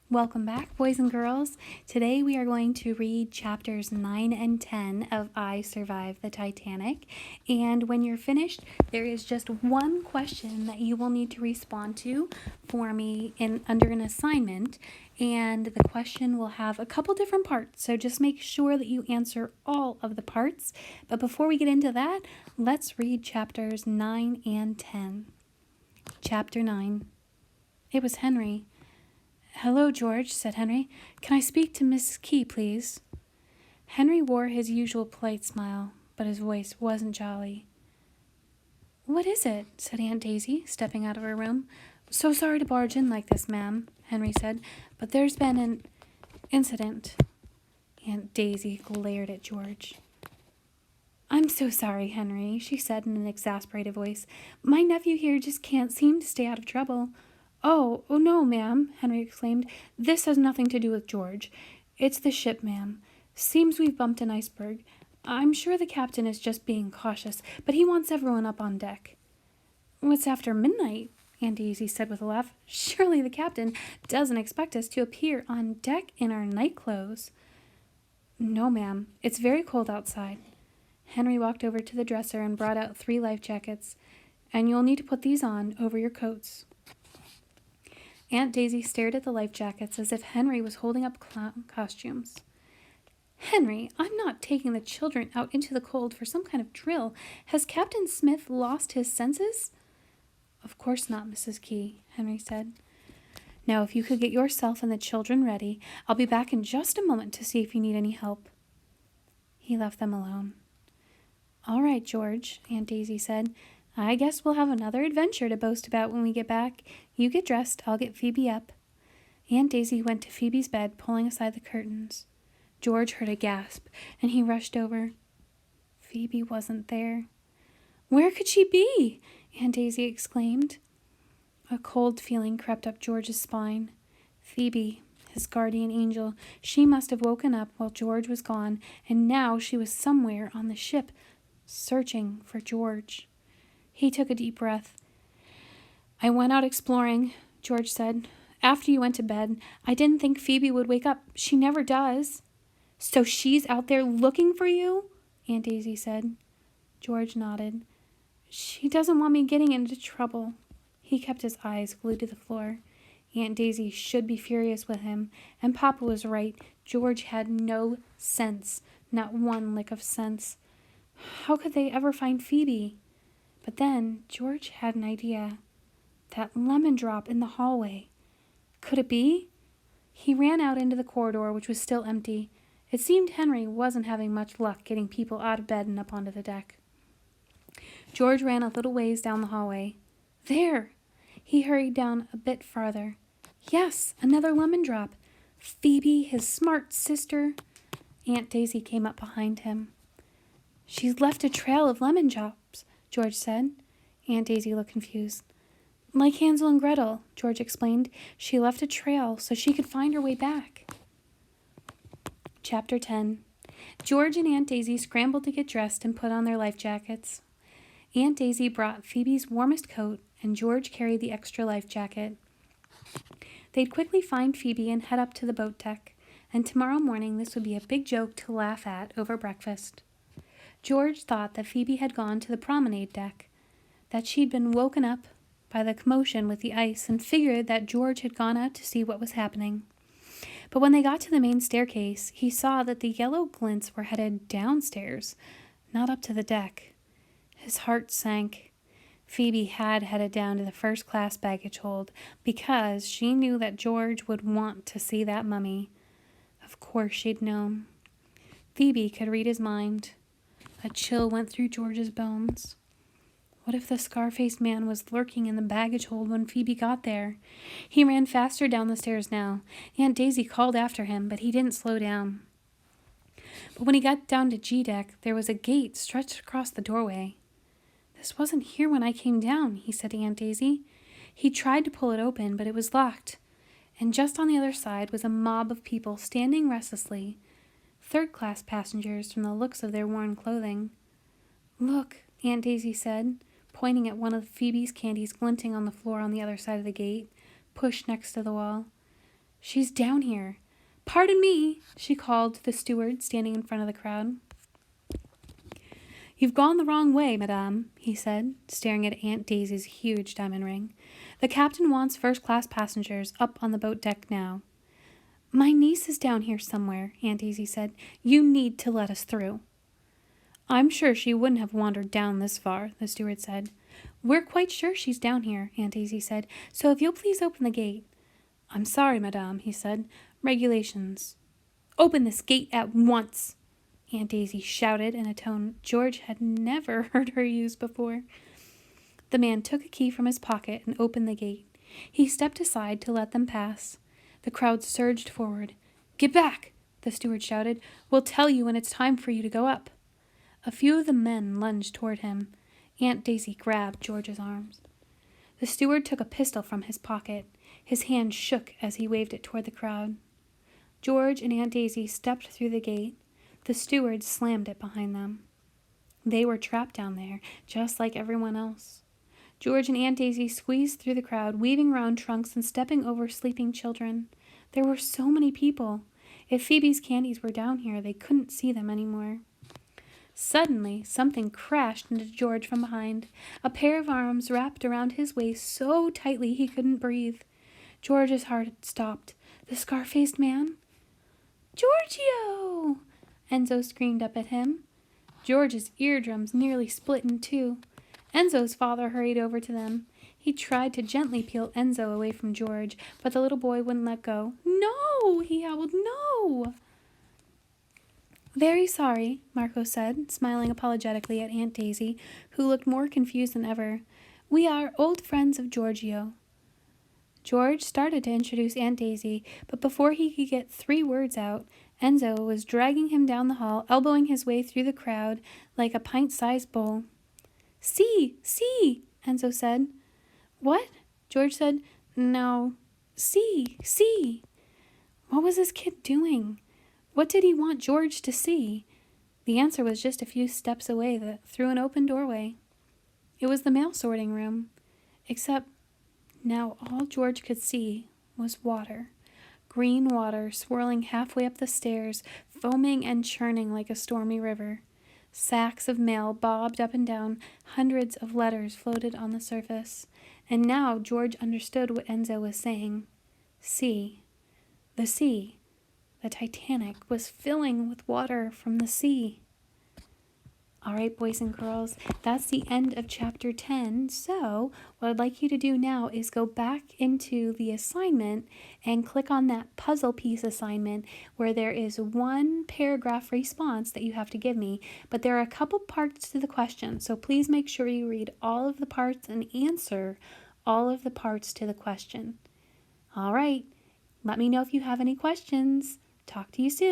Welcome back, boys and girls. Today we are going to read chapters 9 and 10 of I Survived the Titanic. And when you're finished, there is just one question that you will need to respond to for me under an assignment. And the question will have a couple different parts, so just make sure that you answer all of the parts. But before we get into that, let's read chapters 9 and 10. Chapter 9. It was Henry. "Hello, George," said Henry. "Can I speak to Miss Key, please?" Henry wore his usual polite smile, but his voice wasn't jolly. "What is it?" said Aunt Daisy, stepping out of her room. "So sorry to barge in like this, ma'am," Henry said, "but there's been an incident." Aunt Daisy glared at George. "I'm so sorry, Henry," she said in an exasperated voice. "My nephew here just can't seem to stay out of trouble." Oh, no, ma'am," Henry exclaimed. "This has nothing to do with George. It's the ship, ma'am. Seems we've bumped an iceberg. I'm sure the captain is just being cautious, but he wants everyone up on deck." "It's after midnight," Aunt Daisy said with a laugh. "Surely the captain doesn't expect us to appear on deck in our night clothes." "No, ma'am. It's very cold outside." Henry walked over to the dresser and brought out 3 life jackets. "And you'll need to put these on over your coats." Aunt Daisy stared at the life jackets as if Henry was holding up clown costumes. "Henry, I'm not taking the children out into the cold for some kind of drill. Has Captain Smith lost his senses?" "Of course not, Mrs. Key," Henry said. "Now, if you could get yourself and the children ready, I'll be back in just a moment to see if you need any help." He left them alone. "All right, George," Aunt Daisy said. "I guess we'll have another adventure to boast about when we get back. You get dressed, I'll get Phoebe up." Aunt Daisy went to Phoebe's bed, pulling aside the curtains. George heard a gasp, and he rushed over. Phoebe wasn't there. "Where could she be?" Aunt Daisy exclaimed. A cold feeling crept up George's spine. Phoebe, his guardian angel, she must have woken up while George was gone, and now she was somewhere on the ship, searching for George. He took a deep breath. "I went out exploring," George said. "After you went to bed, I didn't think Phoebe would wake up. She never does." "So she's out there looking for you?" Aunt Daisy said. George nodded. "She doesn't want me getting into trouble." He kept his eyes glued to the floor. Aunt Daisy should be furious with him, and Papa was right. George had no sense, not one lick of sense. How could they ever find Phoebe? But then George had an idea. That lemon drop in the hallway. Could it be? He ran out into the corridor, which was still empty. It seemed Henry wasn't having much luck getting people out of bed and up onto the deck. George ran a little ways down the hallway. There! He hurried down a bit farther. Yes, another lemon drop. Phoebe, his smart sister. Aunt Daisy came up behind him. "She's left a trail of lemon drops," George said. Aunt Daisy looked confused. "Like Hansel and Gretel," George explained. "She left a trail so she could find her way back." Chapter 10. George and Aunt Daisy scrambled to get dressed and put on their life jackets. Aunt Daisy brought Phoebe's warmest coat, and George carried the extra life jacket. They'd quickly find Phoebe and head up to the boat deck, and tomorrow morning this would be a big joke to laugh at over breakfast. George thought that Phoebe had gone to the promenade deck, that she'd been woken up by the commotion with the ice, and figured that George had gone out to see what was happening. But when they got to the main staircase, he saw that the yellow glints were headed downstairs, not up to the deck. His heart sank. Phoebe had headed down to the first-class baggage hold because she knew that George would want to see that mummy. Of course she'd known. Phoebe could read his mind. A chill went through George's bones. What if the scar-faced man was lurking in the baggage hold when Phoebe got there? He ran faster down the stairs now. Aunt Daisy called after him, but he didn't slow down. But when he got down to G-deck, there was a gate stretched across the doorway. "This wasn't here when I came down," he said to Aunt Daisy. He tried to pull it open, but it was locked. And just on the other side was a mob of people standing restlessly. Third-class passengers from the looks of their worn clothing. "Look," Aunt Daisy said, pointing at one of Phoebe's candies glinting on the floor on the other side of the gate, pushed next to the wall. She's down here. Pardon me, she called to the steward standing in front of the crowd. You've gone the wrong way, madame, he said, staring at Aunt Daisy's huge diamond ring. The captain wants first-class passengers up on the boat deck now. My niece is down here somewhere, Aunt Daisy said. You need to let us through. I'm sure she wouldn't have wandered down this far, the steward said. We're quite sure she's down here, Aunt Daisy said, so if you'll please open the gate. I'm sorry, madame, he said. Regulations. Open this gate at once, Aunt Daisy shouted in a tone George had never heard her use before. The man took a key from his pocket and opened the gate. He stepped aside to let them pass. The crowd surged forward. Get back, the steward shouted. We'll tell you when it's time for you to go up. A few of the men lunged toward him. Aunt Daisy grabbed George's arms. The steward took a pistol from his pocket. His hand shook as he waved it toward the crowd. George and Aunt Daisy stepped through the gate. The steward slammed it behind them. They were trapped down there, just like everyone else. George and Aunt Daisy squeezed through the crowd, weaving around trunks and stepping over sleeping children. There were so many people. If Phoebe's candies were down here, they couldn't see them anymore. Suddenly, something crashed into George from behind. A pair of arms wrapped around his waist so tightly he couldn't breathe. George's heart had stopped. The scar-faced man? Giorgio! Enzo screamed up at him. George's eardrums nearly split in two. Enzo's father hurried over to them. He tried to gently peel Enzo away from George, but the little boy wouldn't let go. No, he howled, no! Very sorry, Marco said, smiling apologetically at Aunt Daisy, who looked more confused than ever. We are old friends of Giorgio. George started to introduce Aunt Daisy, but before he could get 3 words out, Enzo was dragging him down the hall, elbowing his way through the crowd like a pint-sized bowl. See, Enzo said. What? George said. No. See. What was this kid doing? What did he want George to see? The answer was just a few steps away through an open doorway. It was the mail sorting room, except now all George could see was water. Green water swirling halfway up the stairs, foaming and churning like a stormy river. Sacks of mail bobbed up and down, hundreds of letters floated on the surface. And now George understood what Enzo was saying. Sea. The sea. The Titanic was filling with water from the sea. All right, boys and girls, that's the end of chapter 10. So what I'd like you to do now is go back into the assignment and click on that puzzle piece assignment where there is 1 paragraph response that you have to give me, but there are a couple parts to the question. So please make sure you read all of the parts and answer all of the parts to the question. All right, let me know if you have any questions. Talk to you soon.